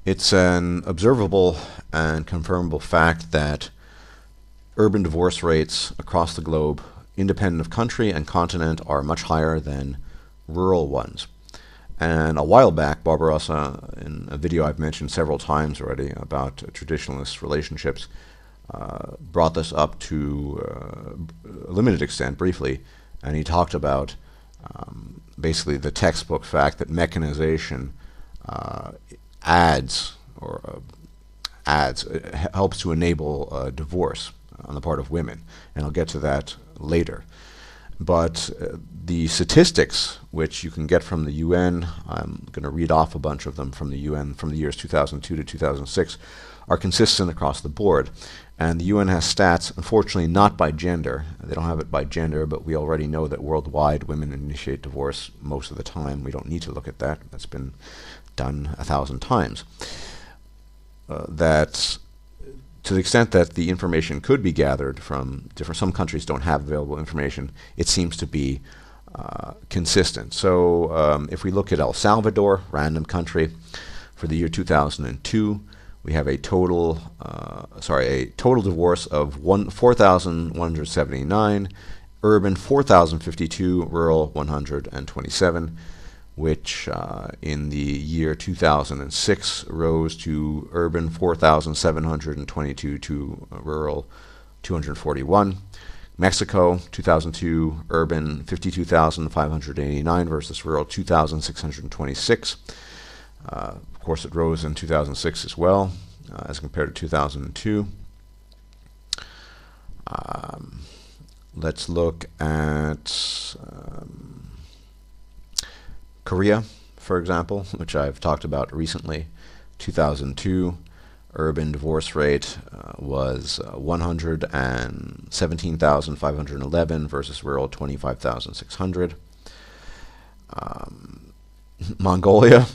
It's an observable and confirmable fact that urban divorce rates across the globe, independent of country and continent, are much higher than rural ones. And a while back, Barbarossa, in a video I've mentioned several times already about traditionalist relationships, brought this up to a limited extent, briefly, and he talked about basically the textbook fact that mechanization helps to enable divorce on the part of women, and I'll get to that later. But the statistics, which you can get from the UN, I'm going to read off a bunch of them from the UN from the years 2002 to 2006, are consistent across the board. And the UN has stats, unfortunately not by gender. They don't have it by gender, but we already know that worldwide women initiate divorce most of the time. We don't need to look at that. That's been done 1,000 times. That to the extent that the information could be gathered from some countries don't have available information, it seems to be consistent. So if we look at El Salvador, random country, for the year 2002, we have a total divorce of 4,179, urban 4,052, rural 127, which in the year 2006 rose to urban 4,722 to rural 241. Mexico, 2002, urban 52,589 versus rural 2,626. Of course, it rose in 2006 as well, as compared to 2002. Let's look at Korea, for example, which I've talked about recently. 2002, urban divorce rate was 117,511 versus rural 25,600. Mongolia,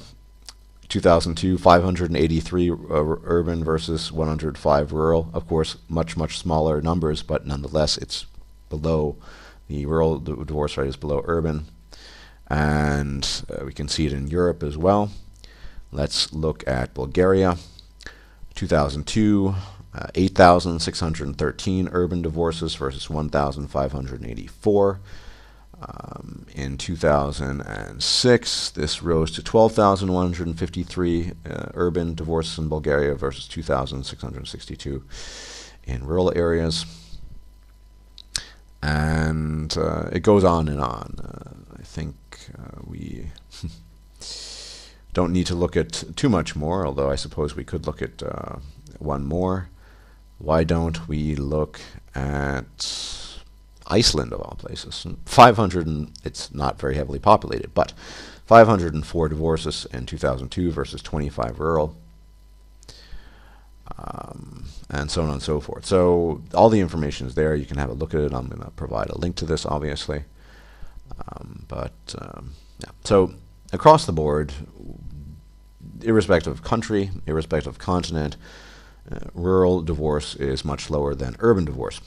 2002, 583 urban versus 105 rural. Of course, much smaller numbers, but nonetheless, it's below. The rural divorce rate is below urban. And we can see it in Europe as well. Let's look at Bulgaria. 2002, 8,613 urban divorces versus 1,584. In 2006, this rose to 12,153 urban divorces in Bulgaria versus 2,662 in rural areas. And it goes on and on. I think we don't need to look at too much more, although I suppose we could look at one more. Why don't we look at Iceland, of all places? 500, it's not very heavily populated, but 504 divorces in 2002 versus 25 rural, and so on and so forth. So all the information is there. You can have a look at it. I'm going to provide a link to this, obviously. Yeah. So across the board, irrespective of country, irrespective of continent, rural divorce is much lower than urban divorce.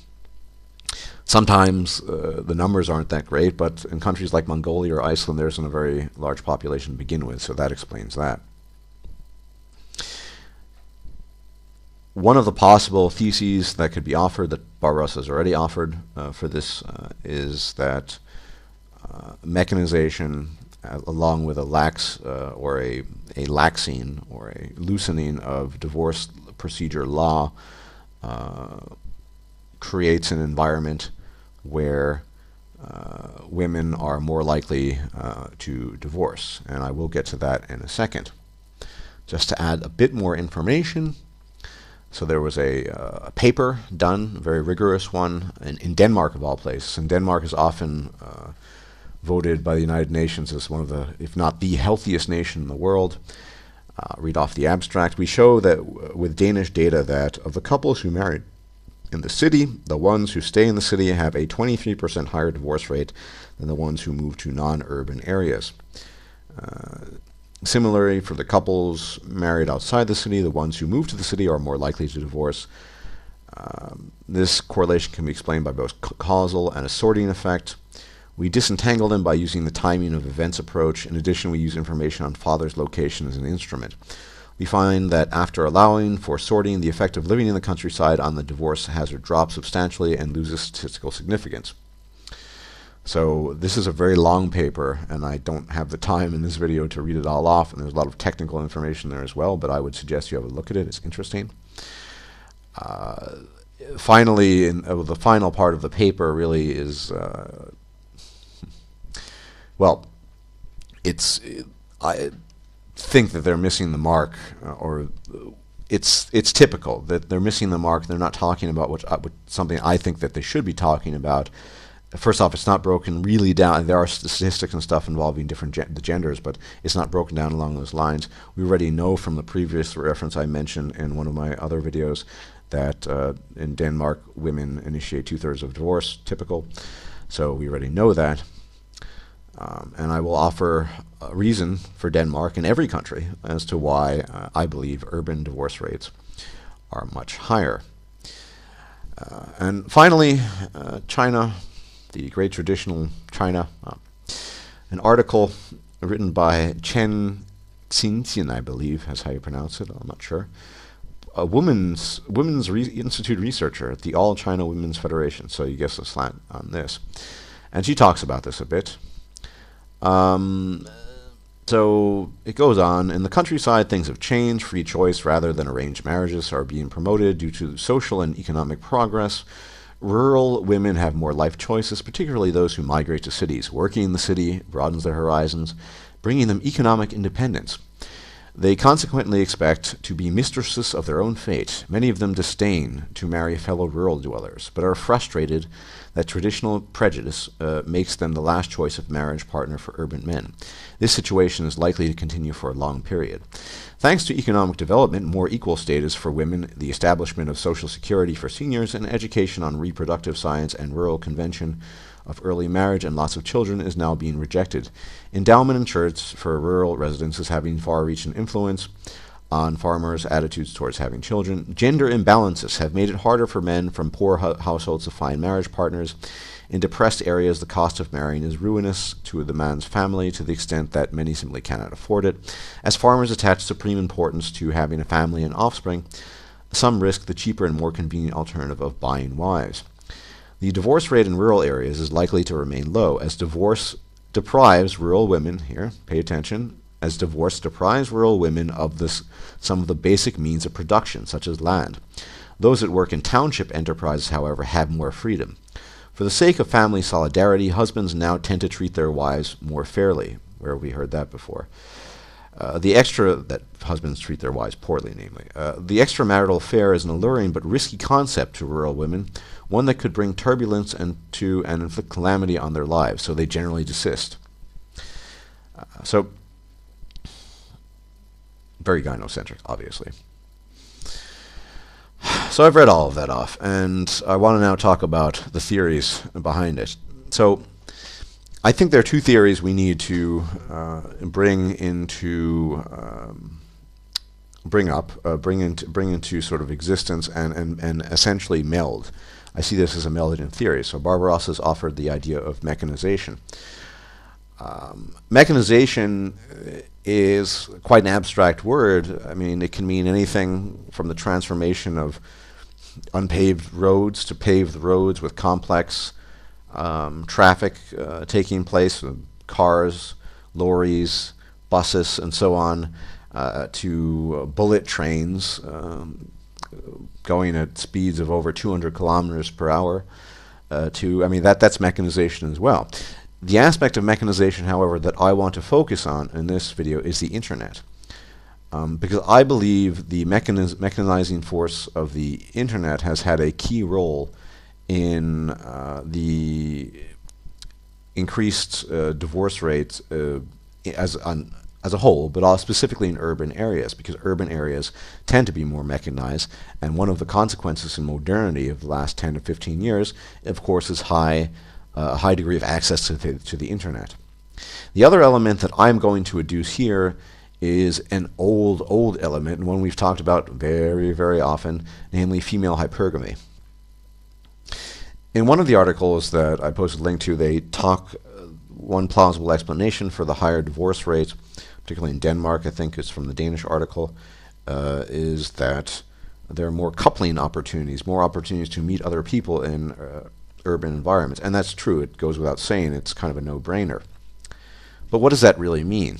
Sometimes the numbers aren't that great, but in countries like Mongolia or Iceland, there isn't a very large population to begin with, so that explains that. One of the possible theses that could be offered, that Barbarossa has already offered for this, is that mechanization, along with a laxing or a loosening of divorce procedure law, creates an environment where women are more likely to divorce. And I will get to that in a second. Just to add a bit more information, so there was a paper done, a very rigorous one, in Denmark of all places. And Denmark is often voted by the United Nations as one of the, if not the healthiest nation in the world. Read off the abstract. We show that with Danish data that of the couples who married in the city, the ones who stay in the city have a 23% higher divorce rate than the ones who move to non-urban areas. Similarly, for the couples married outside the city, the ones who move to the city are more likely to divorce. This correlation can be explained by both causal and a sorting effect. We disentangle them by using the timing of events approach. In addition, we use information on father's location as an instrument. we find that after allowing for sorting, the effect of living in the countryside on the divorce hazard drops substantially and loses statistical significance. So this is a very long paper, and I don't have the time in this video to read it all off, and there's a lot of technical information there as well, but I would suggest you have a look at it. It's interesting. Finally, the final part of the paper really is, well, I think that they're missing the mark, or it's typical that they're missing the mark. They're not talking about something I think that they should be talking about. First off, it's not broken really down. There are statistics and stuff involving different the genders, but it's not broken down along those lines. We already know from the previous reference I mentioned in one of my other videos that in Denmark, women initiate 2/3 of divorce, typical. So we already know that. And I will offer a reason for Denmark and every country as to why I believe urban divorce rates are much higher. And finally, China, the great traditional China. An article written by Chen Xinjian, I believe, that's how you pronounce it, I'm not sure. A women's institute researcher at the All China Women's Federation, so you guess a slant on this. And she talks about this a bit. So it goes on. In the countryside, things have changed. Free choice rather than arranged marriages are being promoted due to social and economic progress. Rural women have more life choices, particularly those who migrate to cities. Working in the city broadens their horizons, bringing them economic independence. They consequently expect to be mistresses of their own fate. Many of them disdain to marry fellow rural dwellers, but are frustrated that traditional prejudice makes them the last choice of marriage partner for urban men. This situation is likely to continue for a long period. Thanks to economic development, more equal status for women, the establishment of social security for seniors, and education on reproductive science and rural convention of early marriage and lots of children is now being rejected. Endowment insurance for rural residents is having far-reaching influence on farmers' attitudes towards having children. Gender imbalances have made it harder for men from poor households to find marriage partners. In depressed areas, the cost of marrying is ruinous to the man's family to the extent that many simply cannot afford it. As farmers attach supreme importance to having a family and offspring, some risk the cheaper and more convenient alternative of buying wives. The divorce rate in rural areas is likely to remain low, as divorce deprives rural women, here, pay attention, as divorce deprives rural women of some of the basic means of production, such as land. Those that work in township enterprises, however, have more freedom. For the sake of family solidarity, husbands now tend to treat their wives more fairly. Where have we heard that before? That husbands treat their wives poorly, namely. The extramarital affair is an alluring but risky concept to rural women, one that could bring turbulence and inflict calamity on their lives, so they generally desist. So, very gynocentric, obviously. So I've read all of that off, and I want to now talk about the theories behind it. So I think there are two theories we need to bring into sort of existence and essentially meld. I see this as a melded in theory. So Barbaros has offered the idea of mechanization. Mechanization is quite an abstract word. I mean, it can mean anything from the transformation of unpaved roads to paved roads with complex traffic taking place, cars, lorries, buses, and so on, to bullet trains going at speeds of over 200 kilometers per hour. That's mechanization as well. The aspect of mechanization, however, that I want to focus on in this video is the internet. Because I believe the mechanizing force of the internet has had a key role in the increased divorce rates as a whole, but specifically in urban areas, because urban areas tend to be more mechanized, and one of the consequences in modernity of the last 10 to 15 years, of course, is a high degree of access to the internet. The other element that I'm going to adduce here is an old element, and one we've talked about very, very often, namely female hypergamy. In one of the articles that I posted a link to, they talk one plausible explanation for the higher divorce rate, particularly in Denmark. I think it's from the Danish article, is that there are more coupling opportunities, more opportunities to meet other people in urban environments. And that's true. It goes without saying. It's kind of a no-brainer. But what does that really mean?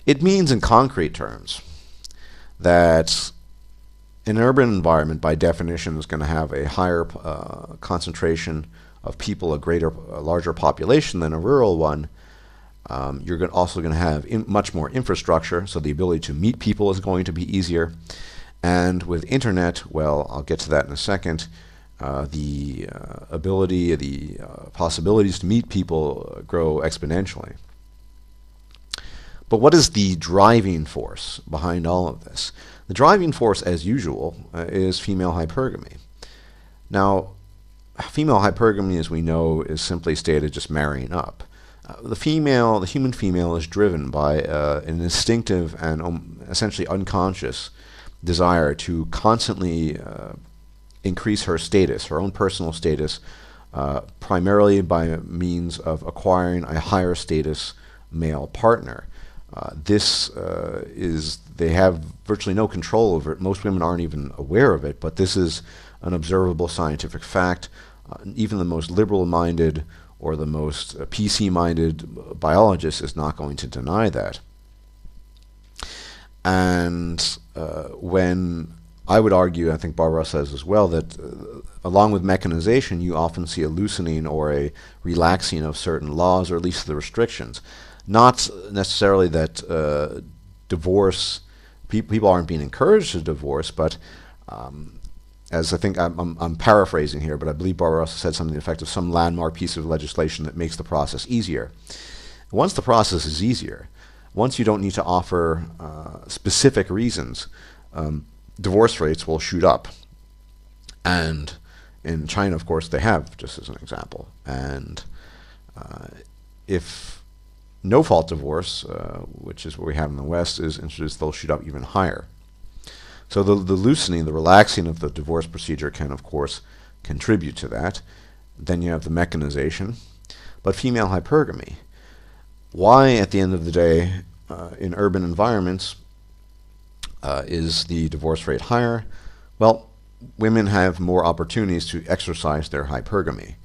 It means in concrete terms that an urban environment, by definition, is going to have a higher concentration of people, a larger population than a rural one. You're also going to have much more infrastructure, so the ability to meet people is going to be easier. And with internet, well, I'll get to that in a second, the possibilities to meet people grow exponentially. But what is the driving force behind all of this? The driving force, as usual, is female hypergamy. Now, female hypergamy, as we know, is simply stated just marrying up. The human female is driven by an instinctive and essentially unconscious desire to constantly increase her status, her own personal status, primarily by means of acquiring a higher status male partner. They have virtually no control over it. Most women aren't even aware of it, but this is an observable scientific fact. Even the most liberal-minded or the most PC-minded biologist is not going to deny that. And when I would argue, I think Barbara says as well, that along with mechanization, you often see a loosening or a relaxing of certain laws, or at least the restrictions. Not necessarily that people aren't being encouraged to divorce, but as I think I'm paraphrasing here, but I believe Barbara also said something to the effect of some landmark piece of legislation that makes the process easier. Once the process is easier, once you don't need to offer specific reasons, divorce rates will shoot up. And in China, of course, they have, just as an example. And if no-fault divorce, which is what we have in the West, is introduced, they'll shoot up even higher. So the loosening, the relaxing of the divorce procedure can, of course, contribute to that. Then you have the mechanization. But female hypergamy, why, at the end of the day, in urban environments, is the divorce rate higher? Well, women have more opportunities to exercise their hypergamy.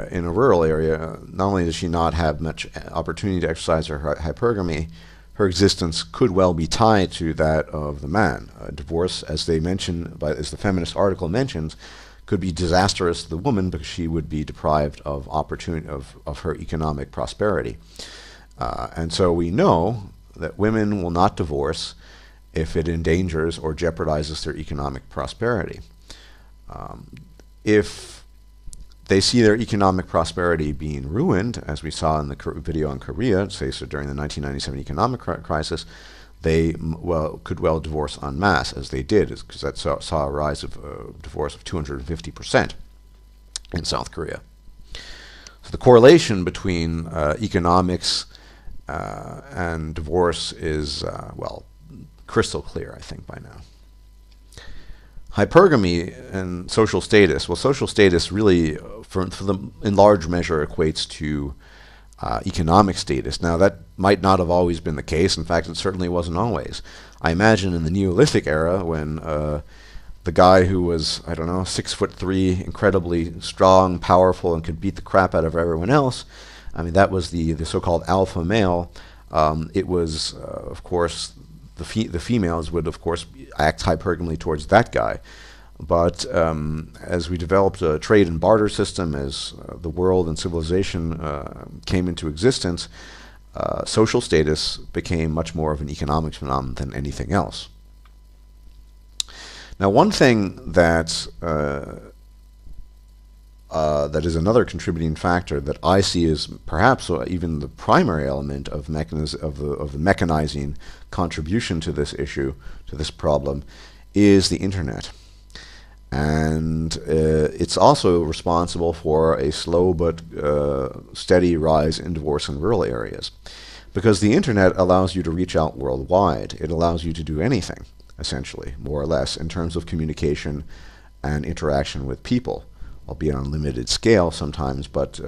In a rural area, not only does she not have much opportunity to exercise her hypergamy, her existence could well be tied to that of the man. Divorce, as they mention, as the feminist article mentions, could be disastrous to the woman because she would be deprived of opportunity of her economic prosperity. And so we know that women will not divorce if it endangers or jeopardizes their economic prosperity. If they see their economic prosperity being ruined, as we saw in the video on Korea, say so during the 1997 economic crisis, they could well divorce en masse, as they did, because that saw a rise of divorce of 250% in South Korea. So the correlation between economics and divorce is, well, crystal clear, I think, by now. Hypergamy and social status. Well, social status really, in large measure, equates to economic status. Now, that might not have always been the case. In fact, it certainly wasn't always. I imagine in the Neolithic era, when the guy who was, 6'3", incredibly strong, powerful, and could beat the crap out of everyone else, that was the so-called alpha male. It was, of course, the females would, of course, act hypergamily towards that guy. But as we developed a trade and barter system, as the world and civilization came into existence, social status became much more of an economic phenomenon than anything else. Now, one thing that that is another contributing factor that I see as perhaps even the primary element of the mechanizing contribution to this issue, to this problem, is the internet. And it's also responsible for a slow but steady rise in divorce in rural areas. Because the internet allows you to reach out worldwide. It allows you to do anything, essentially, more or less, in terms of communication and interaction with people, albeit on a limited scale sometimes, but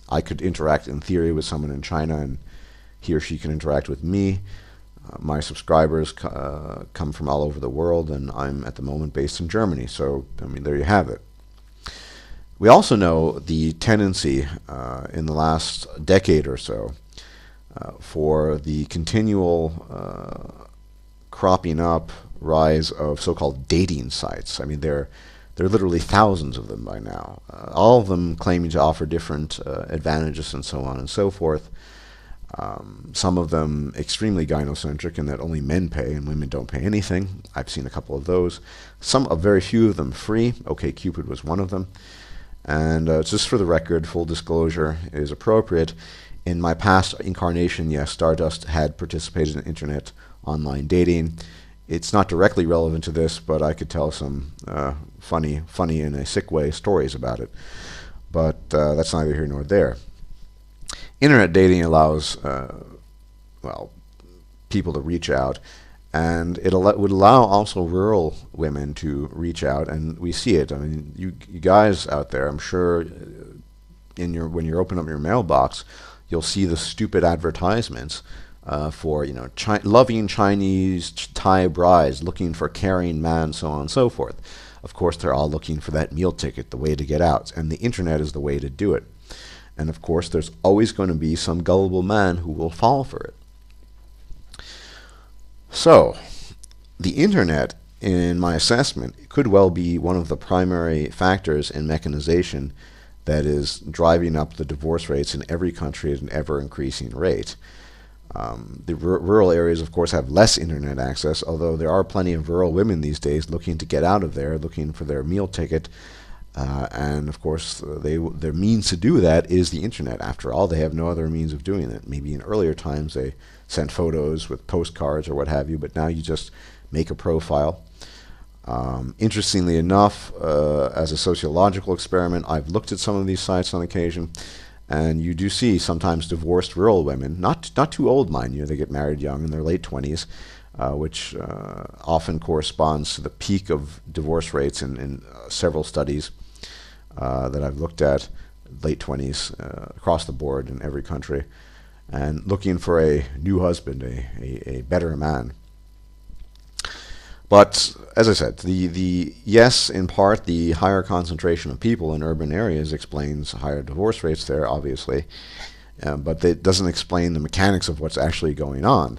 I could interact in theory with someone in China, and he or she can interact with me. My subscribers come from all over the world, and I'm at the moment based in Germany. So, I mean, there you have it. We also know the tendency in the last decade or so for the continual cropping up rise of so-called dating sites. I mean, there are literally thousands of them by now, all of them claiming to offer different advantages and so on and so forth. Some of them extremely gynocentric in that only men pay and women don't pay anything. I've seen a couple of those. A very few of them free. OkCupid was one of them. And just for the record, full disclosure is appropriate. In my past incarnation, yes, Stardust had participated in internet online dating. It's not directly relevant to this, but I could tell some funny in a sick way stories about it. But that's neither here nor there. Internet dating allows, people to reach out, and it would allow also rural women to reach out, and we see it. I mean, you guys out there, I'm sure, when you open up your mailbox, you'll see the stupid advertisements for loving Chinese Thai brides looking for caring man, so on and so forth. Of course, they're all looking for that meal ticket, the way to get out, and the internet is the way to do it. And of course, there's always going to be some gullible man who will fall for it. So, the internet, in my assessment, could well be one of the primary factors in mechanization that is driving up the divorce rates in every country at an ever-increasing rate. The rural areas, of course, have less internet access, although there are plenty of rural women these days looking to get out of there, looking for their meal ticket. And of course, their means to do that is the internet. After all, they have no other means of doing it. Maybe in earlier times they sent photos with postcards or what have you, but now you just make a profile. Interestingly enough, as a sociological experiment, I've looked at some of these sites on occasion, and you do see sometimes divorced rural women, not too old, mind you. They get married young in their late 20s, which often corresponds to the peak of divorce rates in several studies that I've looked at, late 20s across the board in every country, and looking for a new husband, a better man. But as I said, yes, in part, the higher concentration of people in urban areas explains higher divorce rates there, obviously, but it doesn't explain the mechanics of what's actually going on.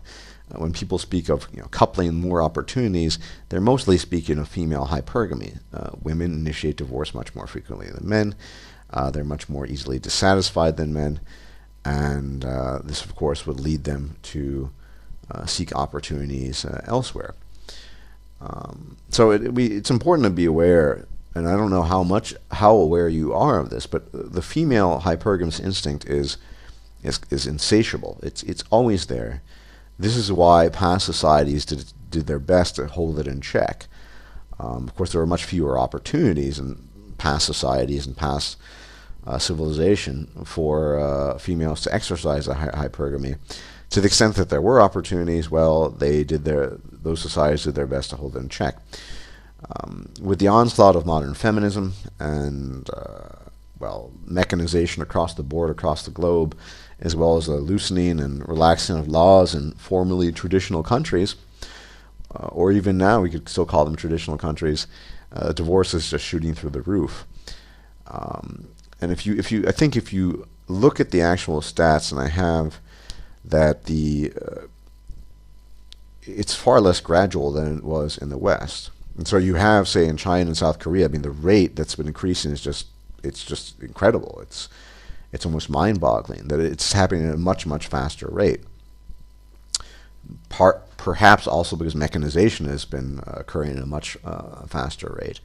When people speak of coupling more opportunities, they're mostly speaking of female hypergamy. Women initiate divorce much more frequently than men. They're much more easily dissatisfied than men, and this, of course, would lead them to seek opportunities elsewhere. So it's important to be aware, and I don't know how aware you are of this, but the female hypergamous instinct is insatiable. It's always there. This is why past societies did their best to hold it in check. Of course, there were much fewer opportunities in past societies and past civilization for females to exercise a hypergamy. To the extent that there were opportunities, well, those societies did their best to hold it in check. With the onslaught of modern feminism and mechanization across the board, across the globe, as well as a loosening and relaxing of laws in formerly traditional countries, or even now we could still call them traditional countries, divorce is just shooting through the roof. And I think if you look at the actual stats, and I have that it's far less gradual than it was in the West. And so you have, say, in China and South Korea, I mean, the rate that's been increasing is just incredible. It's almost mind-boggling that it's happening at a much, much faster rate. Perhaps also because mechanization has been occurring at a much faster rate.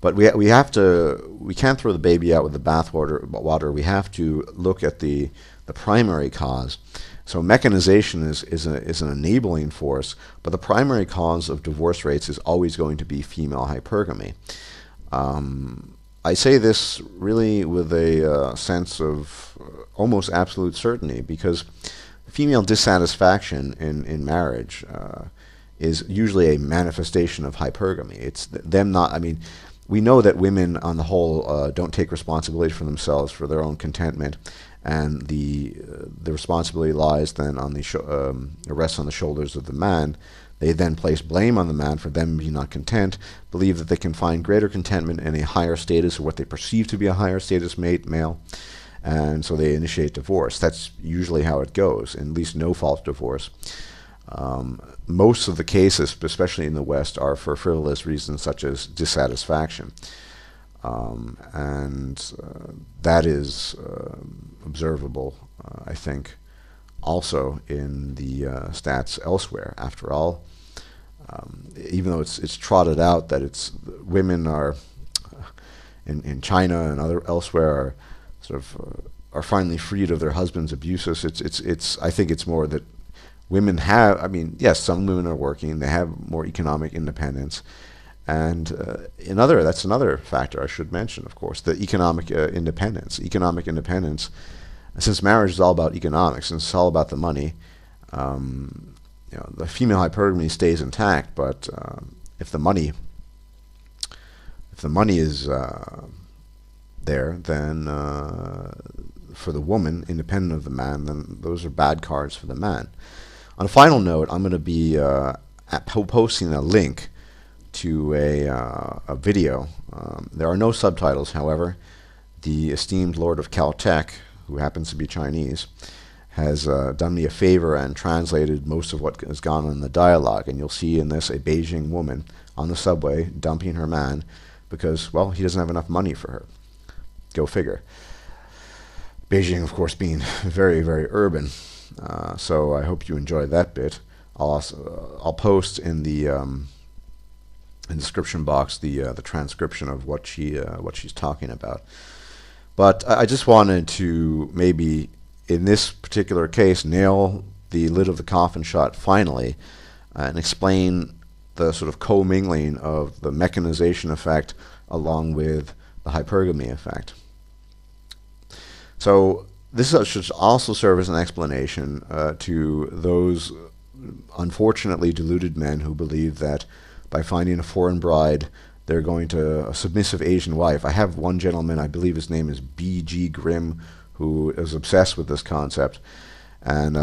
But we can't throw the baby out with the bathwater. We have to look at the primary cause. So mechanization is an enabling force, but the primary cause of divorce rates is always going to be female hypergamy. I say this really with a sense of almost absolute certainty, because female dissatisfaction in marriage is usually a manifestation of hypergamy. It's them not. I mean, we know that women on the whole don't take responsibility for themselves, for their own contentment, and the responsibility lies then on rests on the shoulders of the man. They then place blame on the man for them being not content, believe that they can find greater contentment in a higher status, or what they perceive to be a higher status male, and so they initiate divorce. That's usually how it goes, at least no-fault divorce. Most of the cases, especially in the West, are for frivolous reasons such as dissatisfaction. That is observable, I think, also in the stats elsewhere. After all, even though it's trotted out that women are in China and elsewhere are sort of are finally freed of their husbands' abuses. I think it's more that women have. I mean, yes, some women are working; they have more economic independence, and that's another factor I should mention. Of course, the economic independence. Economic independence. Since marriage is all about economics, and it's all about the money, the female hypergamy stays intact. But if the money is there, then for the woman, independent of the man, then those are bad cards for the man. On a final note, I'm going to be posting a link to a video. There are no subtitles, however. The esteemed Lord of Caltech, who happens to be Chinese, has done me a favor and translated most of what has gone on in the dialogue. And you'll see in this a Beijing woman on the subway dumping her man because, well, he doesn't have enough money for her. Go figure. Beijing, of course, being very, very urban. So I hope you enjoy that bit. I'll post in the description box the transcription of what she's talking about. But I just wanted to maybe, in this particular case, nail the lid of the coffin shut finally, and explain the sort of commingling of the mechanization effect along with the hypergamy effect. So this should also serve as an explanation to those unfortunately deluded men who believe that by finding a foreign bride, they're going to a submissive Asian wife. I have one gentleman, I believe his name is B.G. Grimm, who is obsessed with this concept, and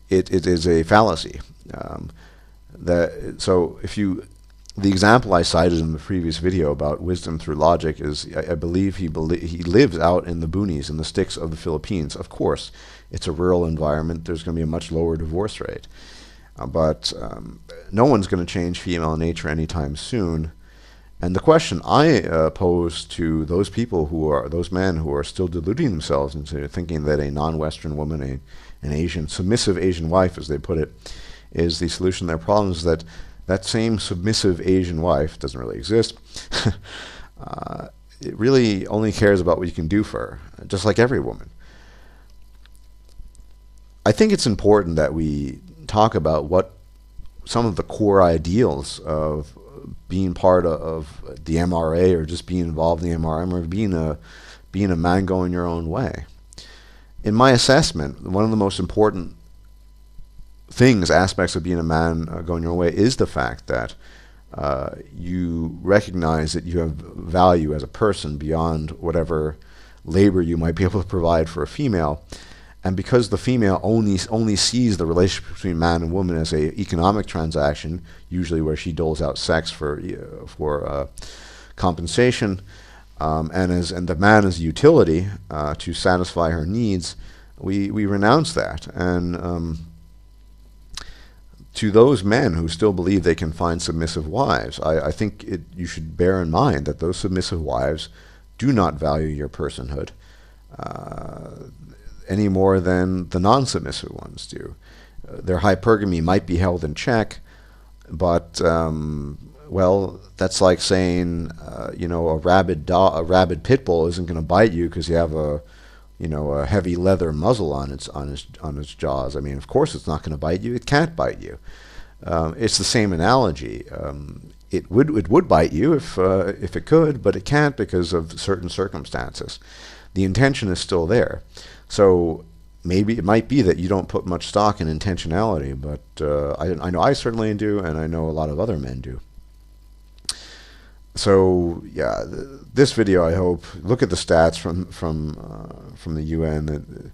it is a fallacy. The example I cited in the previous video about wisdom through logic is, I believe he lives out in the boonies, in the sticks of the Philippines. Of course, it's a rural environment. There's going to be a much lower divorce rate. But no one's going to change female nature anytime soon. And the question I pose to those men who are still deluding themselves into thinking that a non-Western woman, an submissive Asian wife, as they put it, is the solution to their problems, that same submissive Asian wife doesn't really exist. It really only cares about what you can do for her, just like every woman. I think it's important that we talk about what some of the core ideals of being part of the MRA, or just being involved in the MRM, or being a man going your own way. In my assessment, one of the most important aspects of being a man going your own way is the fact that you recognize that you have value as a person beyond whatever labor you might be able to provide for a female. And because the female only sees the relationship between man and woman as a economic transaction, usually where she doles out sex for compensation, and the man as a utility to satisfy her needs, we renounce that. And to those men who still believe they can find submissive wives, I think you should bear in mind that those submissive wives do not value your personhood any more than the non-submissive ones do. Their hypergamy might be held in check, but well, that's like saying a rabid pit bull isn't going to bite you because you have a heavy leather muzzle on its jaws. I mean, of course it's not going to bite you. It can't bite you. It's the same analogy. It would bite you if it could, but it can't because of certain circumstances. The intention is still there. So maybe it might be that you don't put much stock in intentionality, but I know I certainly do, and I know a lot of other men do. So yeah, this video, I hope, look at the stats from the UN.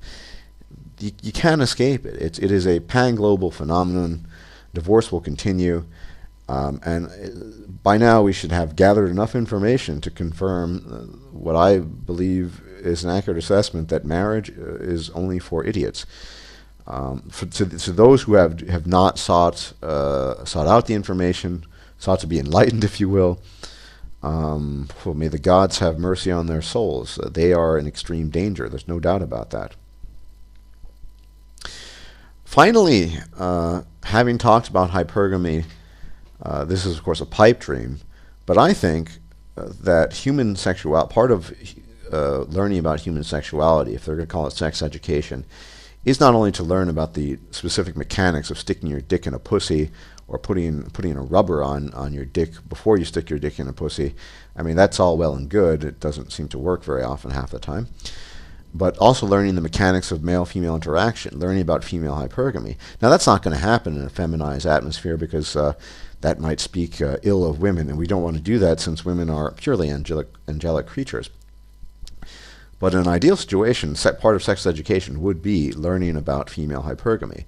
You can't escape it. It is a pan-global phenomenon. Divorce will continue, and by now we should have gathered enough information to confirm what I believe is an accurate assessment, that marriage is only for idiots. To those who have not sought out the information, sought to be enlightened, if you will, well, may the gods have mercy on their souls. They are in extreme danger. There's no doubt about that. Finally, having talked about hypergamy, this is of course a pipe dream, but I think that human sexuality, part of learning about human sexuality, if they're going to call it sex education, is not only to learn about the specific mechanics of sticking your dick in a pussy, or putting a rubber on your dick before you stick your dick in a pussy. I mean, that's all well and good. It doesn't seem to work very often half the time. But also learning the mechanics of male-female interaction, learning about female hypergamy. Now, that's not going to happen in a feminized atmosphere, because that might speak ill of women, and we don't want to do that, since women are purely angelic creatures. But in an ideal situation, part of sex education would be learning about female hypergamy.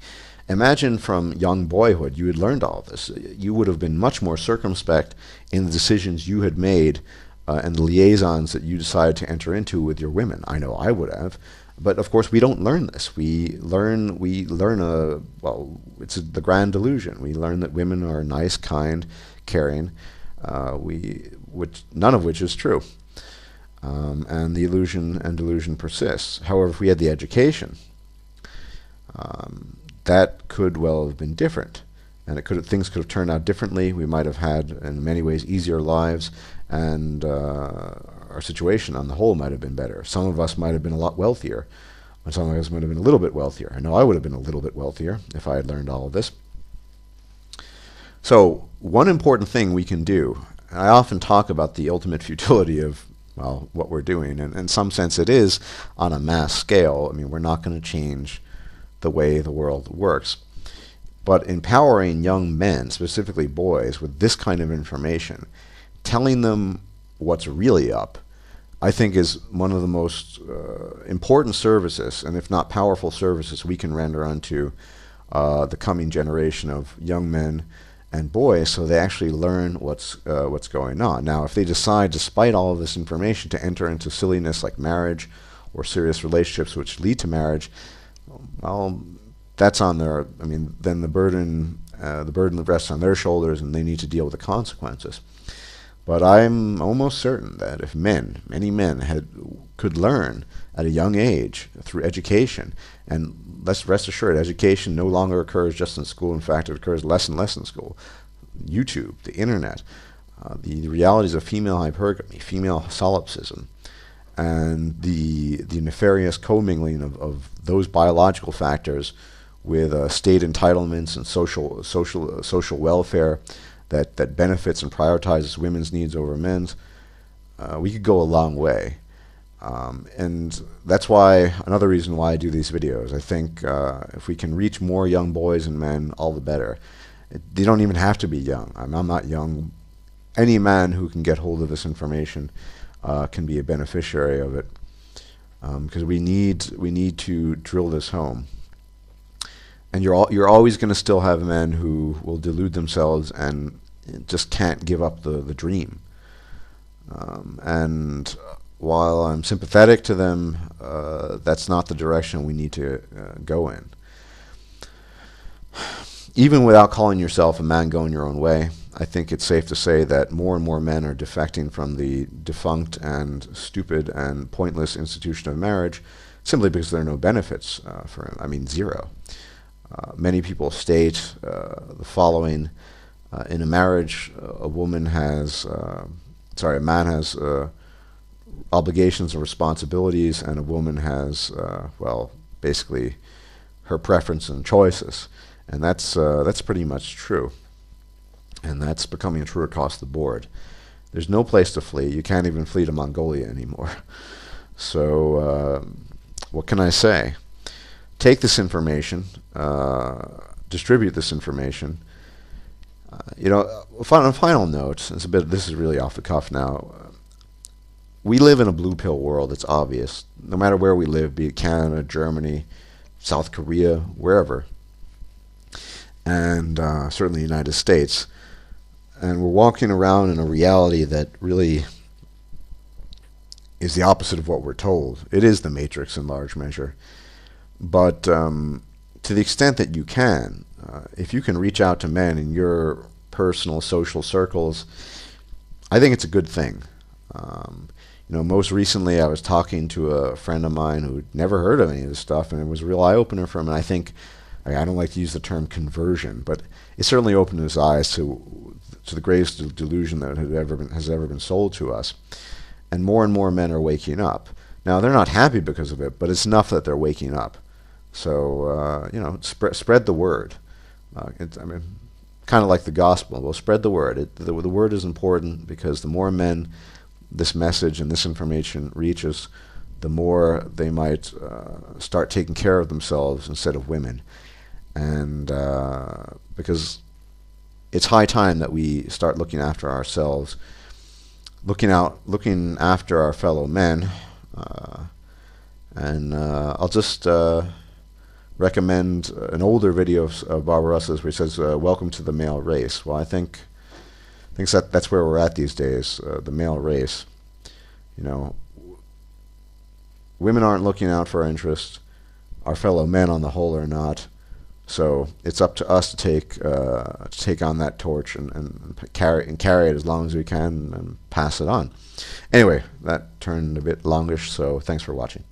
Imagine from young boyhood you had learned all of this. You would have been much more circumspect in the decisions you had made and the liaisons that you decided to enter into with your women. I know I would have. But of course we don't learn this. We learn it's the grand delusion. We learn that women are nice, kind, caring, none of which is true. And the illusion and delusion persists. However, if we had the education, that could well have been different, and things could have turned out differently. We might have had, in many ways, easier lives, and our situation on the whole might have been better. Some of us might have been a lot wealthier, and some of us might have been a little bit wealthier. I know I would have been a little bit wealthier if I had learned all of this. So one important thing we can do, I often talk about the ultimate futility of, well, what we're doing, and in some sense it is on a mass scale. I mean, we're not going to change the way the world works. But empowering young men, specifically boys, with this kind of information, telling them what's really up, I think is one of the most important services, and if not powerful services, we can render unto the coming generation of young men and boys, so they actually learn what's going on. Now, if they decide, despite all of this information, to enter into silliness like marriage or serious relationships which lead to marriage, well, that's on their, I mean, then the burden rests on their shoulders, and they need to deal with the consequences. But I'm almost certain that if many men could learn at a young age through education, and let's rest assured, education no longer occurs just in school. In fact, it occurs less and less in school. YouTube, the internet, the realities of female hypergamy, female solipsism, and the nefarious commingling of those biological factors with state entitlements and social welfare that benefits and prioritizes women's needs over men's, we could go a long way. And that's why, another reason why I do these videos. I think if we can reach more young boys and men, all the better. They don't even have to be young. I'm not young. Any man who can get hold of this information can be a beneficiary of it, because we need to drill this home. And you're always going to still have men who will delude themselves and just can't give up the dream. And while I'm sympathetic to them, that's not the direction we need to go in. Even without calling yourself a man going your own way, I think it's safe to say that more and more men are defecting from the defunct and stupid and pointless institution of marriage, simply because there are no benefits for him. I mean, zero. Many people state the following: in a marriage, a man has obligations and responsibilities, and a woman has, well, basically her preference and choices. And that's pretty much true. And that's becoming true across the board. There's no place to flee. You can't even flee to Mongolia anymore. So what can I say? Take this information, distribute this information. On a final note, this is really off the cuff now. We live in a blue pill world, it's obvious. No matter where we live, be it Canada, Germany, South Korea, wherever. And certainly the United States. And we're walking around in a reality that really is the opposite of what we're told. It is the Matrix in large measure. But to the extent that you can, if you can reach out to men in your personal social circles, I think it's a good thing. Most recently I was talking to a friend of mine who'd never heard of any of this stuff, and it was a real eye-opener for him. And I think, I don't like to use the term conversion, but it certainly opened his eyes to the greatest delusion that has ever been sold to us. And more men are waking up. Now, they're not happy because of it, but it's enough that they're waking up. So, spread the word. Kind of like the gospel. Well, spread the word. The word is important, because the more men this message and this information reaches, the more they might start taking care of themselves instead of women. And because it's high time that we start looking after ourselves, looking after our fellow men. I'll just recommend an older video of Barbarossa's where he says, "Welcome to the male race." Well, I think that's where we're at these days, the male race. Women aren't looking out for our interests. Our fellow men, on the whole, are not. So it's up to us to take on that torch and carry it as long as we can and pass it on. Anyway, that turned a bit longish, so thanks for watching.